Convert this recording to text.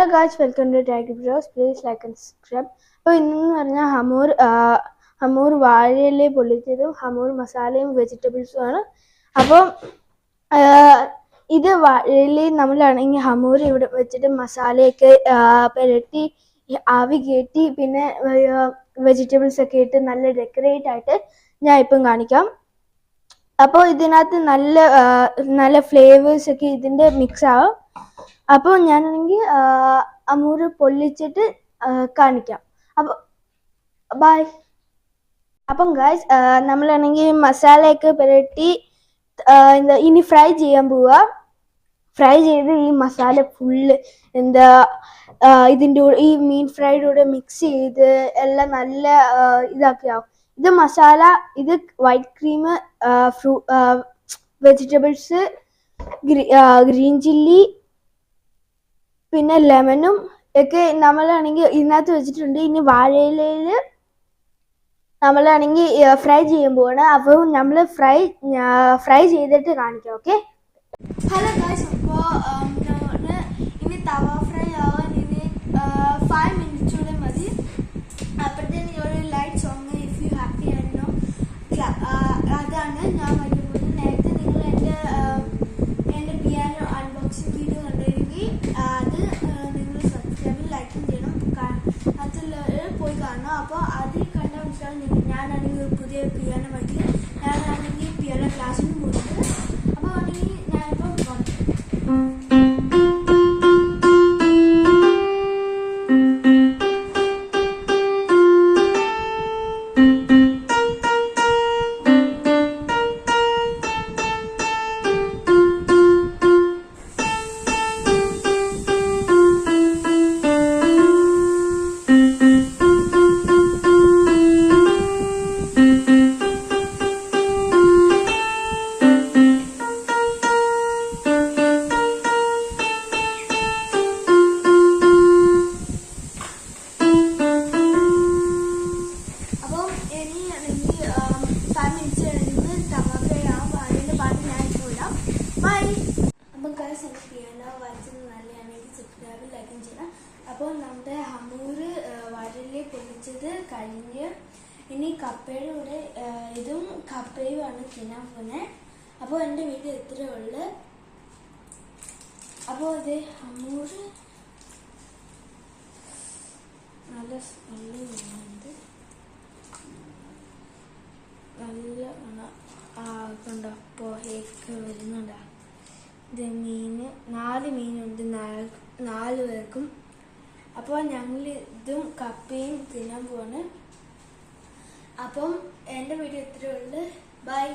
Hello guys, welcome to Tiger Bros. Please like and subscribe. അപ്പോൾ ഇന്നെന്ന് പറഞ്ഞാൽ ഹമൂർ വാഴയില പൊള്ളിച്ചതും ഹമൂർ മസാലയും വെജിറ്റബിൾസും ആണ്. അപ്പം ഇത് വാഴയില നമ്മളാണെങ്കിൽ ഹമൂർ ഇവിടെ വെച്ചിട്ട് മസാലയൊക്കെ പുരട്ടി ആവി കയറ്റി പിന്നെ വെജിറ്റബിൾസ് ഒക്കെ ഇട്ട് നല്ല ഡെക്കറേറ്റ് ആയിട്ട് ഞാൻ ഇപ്പം കാണിക്കാം. അപ്പോൾ ഇതിനകത്ത് നല്ല ഫ്ലേവേഴ്സ് ഒക്കെ ഇതിൻ്റെ മിക്സ് ആവും. അപ്പോൾ ഞാനാണെങ്കിൽ അമൂറ് പൊള്ളിച്ചിട്ട് കാണിക്കാം. അപ്പോൾ ബൈ. അപ്പം ഗായ്സ് നമ്മളാണെങ്കിൽ മസാലയൊക്കെ പുരട്ടി ഇനി ഫ്രൈ ചെയ്യാൻ പോവുക. ഫ്രൈ ചെയ്ത് ഈ മസാല ഫുള്ള് ഇതിൻ്റെ കൂടെ ഈ മീൻ ഫ്രൈയുടെ കൂടെ മിക്സ് ചെയ്ത് എല്ലാം നല്ല ഇതാക്കിയാവും. ഇത് മസാല, ഇത് white cream, vegetables, green chilli, പിന്നെ ലെമണും ഒക്കെ നമ്മളാണെങ്കിൽ ഇതിനകത്ത് വെച്ചിട്ടുണ്ട്. ഇനി വാഴയിലയിൽ നമ്മളാണെങ്കിൽ ഫ്രൈ ചെയ്യാൻ പോവാണ്. അപ്പോൾ നമ്മൾ ഫ്രൈ ചെയ്തിട്ട് കാണിക്കാം. ഓക്കെ. ഹലോ ഗൈസ്, അപ്പോൾ ഇനി തവ ഫ്രൈ ആവാൻ ഇനി 5 minutes കൂടെ മതി. അപ്പോഴത്തേന് ഒരു light song if you happy ആണോ അതാണ് ഞാൻ വയ്ക്കുന്നത്. നേരത്തെ നിങ്ങൾ എൻ്റെ പിയാനോ അൺബോക്സിങ് വീഡിയോ കണ്ടിരുന്നെങ്കിൽ അത് നിങ്ങൾ സബ്സ്ക്രൈബും ലൈക്കും ചെയ്യണം. അതിൽ പോയി കാണണം. അപ്പോൾ അതിൽ കണ്ട മനസ്സിലാണ് ഞാനാണെങ്കിൽ പുതിയ പിയാനോ വയ്ക്കുക. ഞാനാണെങ്കിൽ പിയാനോ ക്ലാസ്സിന് പോകുന്നത്. അപ്പോൾ ആണെങ്കിൽ ഞാനിപ്പോൾ പിയാനോ വായിച്ചത് നല്ലതാണെങ്കിൽ സബ്സ്ക്രൈബ് ലൈക്കും ചെയ്യണം. അപ്പോൾ നമ്മുടെ ഹമൂറ് വാഴയില പൊള്ളിച്ചത് കഴിഞ്ഞ് ഇനി കപ്പയുടെ കൂടെ ഇതും കപ്പയുമാണ് തിന്നാൻ പോകുന്നത്. അപ്പോൾ എൻ്റെ വീഡിയോ ഇത്രയേ ഉള്ളൂ. അപ്പോൾ ഇത് ഹമൂറ് നല്ല സ്മെല്ല് വരുന്നുണ്ട്. നല്ല കണ്ടോ പോയൊക്കെ വരുന്നുണ്ടോ? ഇത് 4 മീനുണ്ട് 4 പേർക്കും. അപ്പോൾ ഞങ്ങൾ ഇതും കപ്പയും തിന്നാൻ പോവാണ്. അപ്പം എൻ്റെ വീഡിയോ ഇത്രയേ ഉള്ളൂ. ബൈ.